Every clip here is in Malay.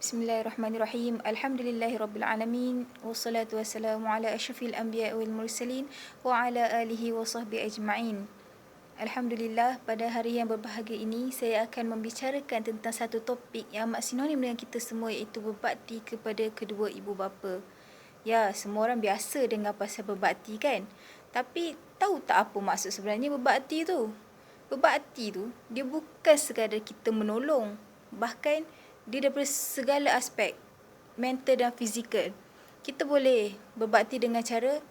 Bismillahirrahmanirrahim. Alhamdulillahirabbil alamin. Wassalatu wassalamu ala asyrafil anbiya wal mursalin wa ala alihi wa sahbihi ajma'in. Alhamdulillah, pada hari yang berbahagia ini saya akan membicarakan tentang satu topik yang amat sinonim dengan kita semua, iaitu berbakti kepada kedua ibu bapa. Ya, semua orang biasa dengar pasal berbakti kan? Tapi tahu tak apa maksud sebenarnya berbakti tu? Berbakti tu, dia bukan sekadar kita menolong. Bahkan dia daripada segala aspek, mental dan fizikal. Kita boleh berbakti dengan cara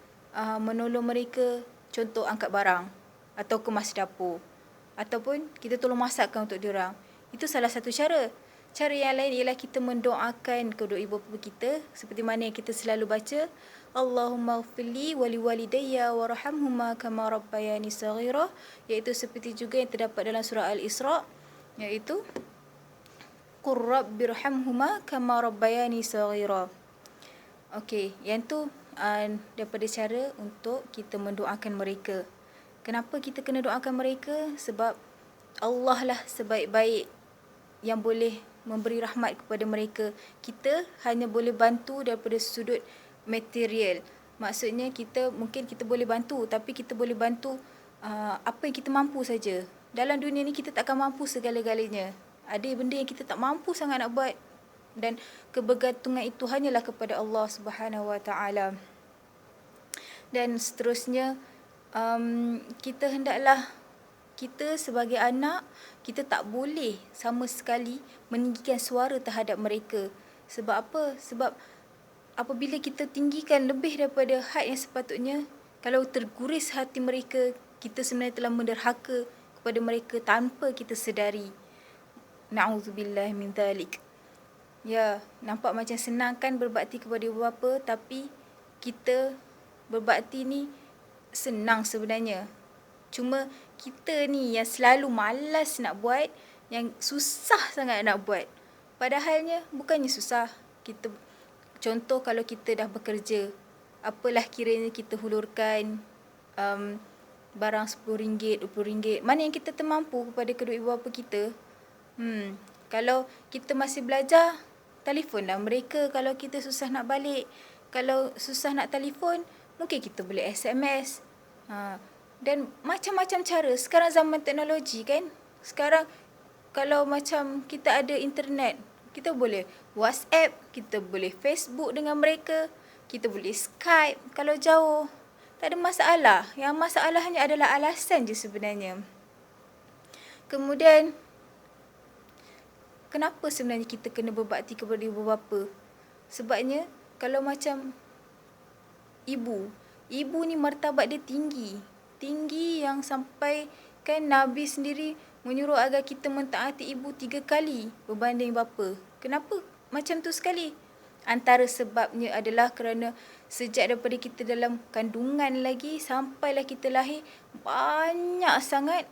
menolong mereka, contoh angkat barang atau kemas dapur, ataupun kita tolong masakkan untuk diorang. Itu salah satu cara. Cara yang lain ialah kita mendoakan kedua ibu bapa kita, seperti mana yang kita selalu baca, Allahumma ighfirli wa liwalidayya warhamhuma kama rabbayani saghira, iaitu seperti juga yang terdapat dalam surah Al-Isra, iaitu Qur rabbirhamhuma kama rabbayani saghira. Okey, yang tu daripada cara untuk kita mendoakan mereka. Kenapa kita kena doakan mereka? Sebab Allah lah sebaik-baik yang boleh memberi rahmat kepada mereka. Kita hanya boleh bantu daripada sudut material. Maksudnya mungkin kita boleh bantu, tapi kita boleh bantu apa yang kita mampu saja. Dalam dunia ni kita tak akan mampu segala-galanya. Ada benda yang kita tak mampu sangat nak buat, dan kebergantungan itu hanyalah kepada Allah Subhanahu Wa Taala. Dan seterusnya, kita hendaklah, kita sebagai anak, kita tak boleh sama sekali meninggikan suara terhadap mereka. Sebab apa? Sebab apabila kita tinggikan lebih daripada had yang sepatutnya, kalau terguris hati mereka, kita sebenarnya telah menderhaka kepada mereka tanpa kita sedari. Na'udzubillah min dhalik. Ya, nampak macam senang kan berbakti kepada ibu bapa, tapi kita berbakti ni senang sebenarnya. Cuma kita ni yang selalu malas nak buat, yang susah sangat nak buat. Padahalnya bukannya susah. Contoh kalau kita dah bekerja, apalah kiranya kita hulurkan barang RM10, RM20, mana yang kita termampu kepada kedua ibu bapa kita. Kalau kita masih belajar, telefonlah mereka kalau kita susah nak balik. Kalau susah nak telefon, mungkin kita boleh SMS. Dan macam-macam cara. Sekarang zaman teknologi kan. Sekarang kalau macam kita ada internet, kita boleh WhatsApp, kita boleh Facebook dengan mereka, kita boleh Skype kalau jauh. Tak ada masalah. Yang masalahnya adalah alasan je sebenarnya. Kemudian, kenapa sebenarnya kita kena berbakti kepada ibu bapa? Sebabnya kalau macam ibu ni martabat dia tinggi. Tinggi yang sampai kan Nabi sendiri menyuruh agar kita mentaati ibu 3 kali berbanding bapa. Kenapa macam tu sekali? Antara sebabnya adalah kerana sejak daripada kita dalam kandungan lagi sampailah kita lahir, banyak sangat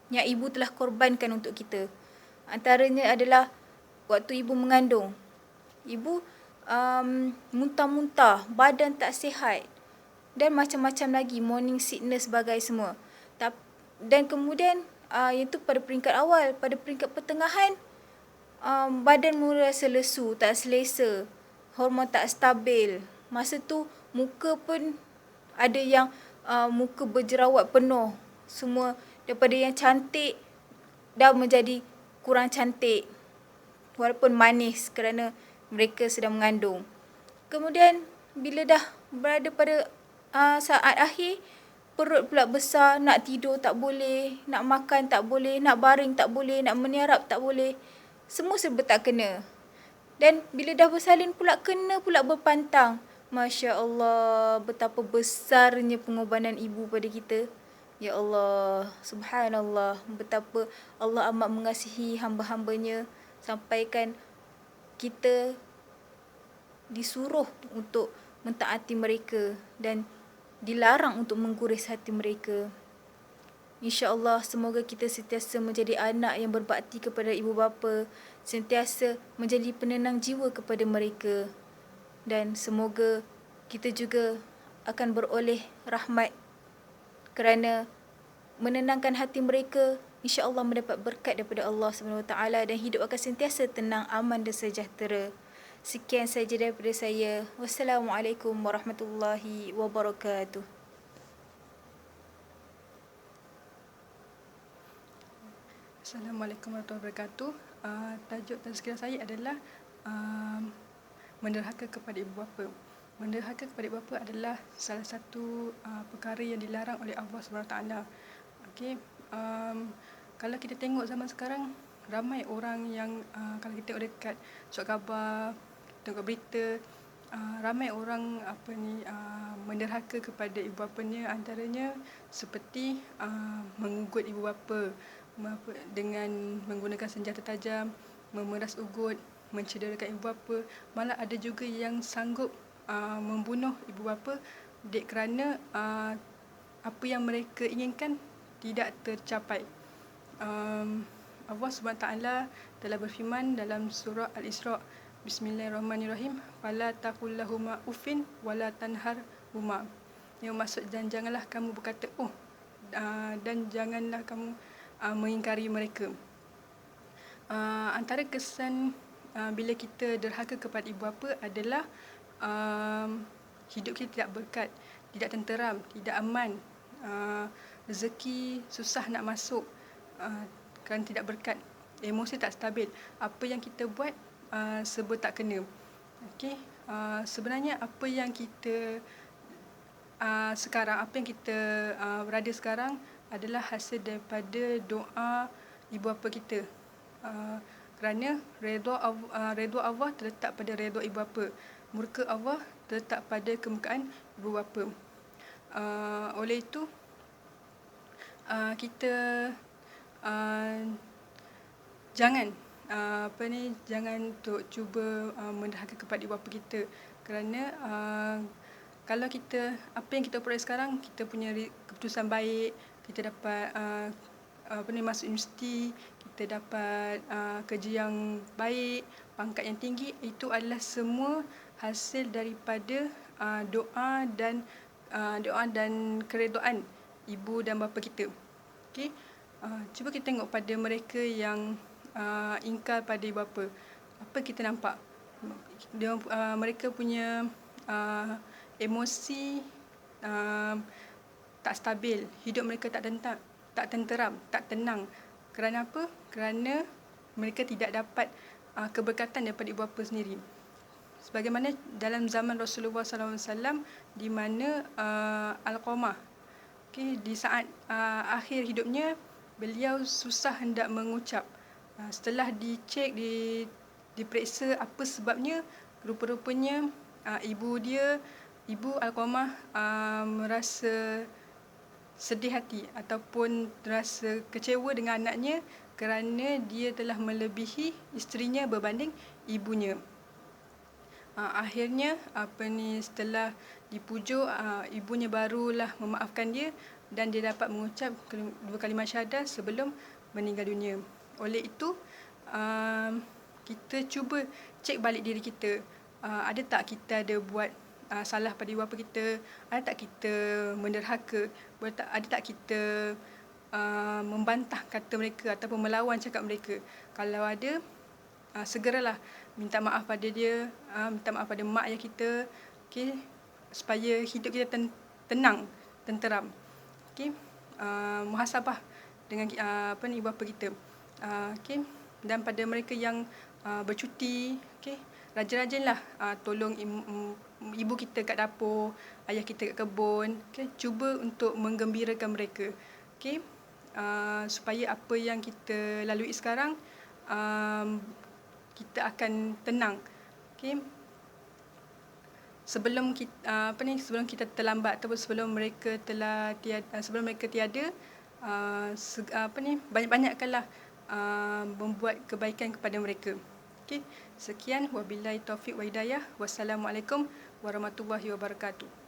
yang ibu telah korbankan untuk kita. Antaranya adalah waktu ibu mengandung. Ibu muntah-muntah, badan tak sihat, dan macam-macam lagi, morning sickness bagai semua. Dan kemudian itu pada peringkat awal. Pada peringkat pertengahan, badan mula rasa lesu, tak selesa, hormon tak stabil. Masa tu muka pun ada yang muka berjerawat penuh. Semua daripada yang cantik dah menjadi kurang cantik, walaupun manis kerana mereka sedang mengandung. Kemudian bila dah berada pada saat akhir, perut pula besar, nak tidur tak boleh, nak makan tak boleh, nak baring tak boleh, nak meniarap tak boleh. Semua serba tak kena. Dan bila dah bersalin pula, kena pula berpantang. Masya Allah, betapa besarnya pengorbanan ibu pada kita. Ya Allah, subhanallah, betapa Allah amat mengasihi hamba-hambanya, sampaikan kita disuruh untuk mentaati mereka dan dilarang untuk mengguris hati mereka. InsyaAllah semoga kita sentiasa menjadi anak yang berbakti kepada ibu bapa, sentiasa menjadi penenang jiwa kepada mereka, dan semoga kita juga akan beroleh rahmat kerana menenangkan hati mereka. insya-Allah mendapat berkat daripada Allah Subhanahu Wa Taala dan hidup akan sentiasa tenang, aman dan sejahtera. Sekian saja daripada saya. Wassalamualaikum warahmatullahi wabarakatuh. Assalamualaikum warahmatullahi wabarakatuh. Tajuk tazkirah saya adalah menderhaka kepada ibu bapa. Menderhaka kepada ibu bapa adalah salah satu perkara yang dilarang oleh Allah SWT. Okey, kalau kita tengok zaman sekarang, ramai orang yang kalau kita tengok dekat surat khabar, tengok berita, ramai orang menderhaka kepada ibu bapanya, antaranya seperti mengugut ibu bapa dengan menggunakan senjata tajam, memeras ugut, mencederakan ibu bapa. Malah ada juga yang sanggup membunuh ibu bapa kerana apa yang mereka inginkan tidak tercapai. Allah SWT telah berfirman dalam surah Al-Isra', Bismillahirrahmanirrahim, fala taqul lahuma uffin wala tanharhuma. Yang maksud, dan janganlah kamu berkata dan janganlah kamu mengingkari mereka. Antara kesan bila kita derhaka kepada ibu bapa adalah hidup kita tidak berkat, tidak tenteram, tidak aman, rezeki susah nak masuk kerana tidak berkat, emosi tak stabil, apa yang kita buat serba tak kena. Okey, sebenarnya apa yang kita sekarang, apa yang kita berada sekarang adalah hasil daripada doa ibu bapa kita. Kerana redha Allah terletak pada redha ibu bapa, murka Allah terletak pada kemukaan ibu bapa. Oleh itu kita jangan untuk cuba menderhaka kepada ibu bapa kita, kerana kalau kita, apa yang kita peroleh sekarang, kita punya keputusan baik, kita dapat masuk universiti, kita dapat kerja yang baik, pangkat yang tinggi, itu adalah semua hasil daripada doa dan keredaan ibu dan bapa kita. Okey, cuba kita tengok pada mereka yang ingkar pada ibu bapa. Apa kita nampak? Mereka punya emosi tak stabil, hidup mereka tak tenteram, tak tenang. Kerana apa? Kerana mereka tidak dapat keberkatan daripada ibu bapa sendiri. Sebagaimana dalam zaman Rasulullah SAW, di mana Alqamah, di saat akhir hidupnya, beliau susah hendak mengucap. Setelah dicek, diperiksa apa sebabnya, rupa-rupanya ibu Alqamah merasa sedih hati ataupun rasa kecewa dengan anaknya kerana dia telah melebihi isterinya berbanding ibunya. Akhirnya setelah dipujuk, ibunya barulah memaafkan dia dan dia dapat mengucap 2 kalimah syahadah sebelum meninggal dunia. Oleh itu kita cuba cek balik diri kita, ada tak kita ada buat salah pada ibu bapa kita, ada tak kita menderhaka, ada tak kita membantah kata mereka ataupun melawan cakap mereka. Kalau ada, segeralah minta maaf pada dia, minta maaf pada mak ayah kita, supaya hidup kita tenang, tenteram. Muhasabah dengan ibu bapa kita. Dan pada mereka yang bercuti, rajin-rajinlah tolong ibu kita kat dapur, ayah kita kat kebun, cuba untuk menggembirakan mereka, supaya apa yang kita lalui sekarang kita akan tenang. Sebelum kita terlambat ataupun sebelum mereka tiada, banyak-banyakkanlah membuat kebaikan kepada mereka. Sekian, wabillahi taufiq wa hidayah. Wassalamualaikum warahmatullahi wabarakatuh.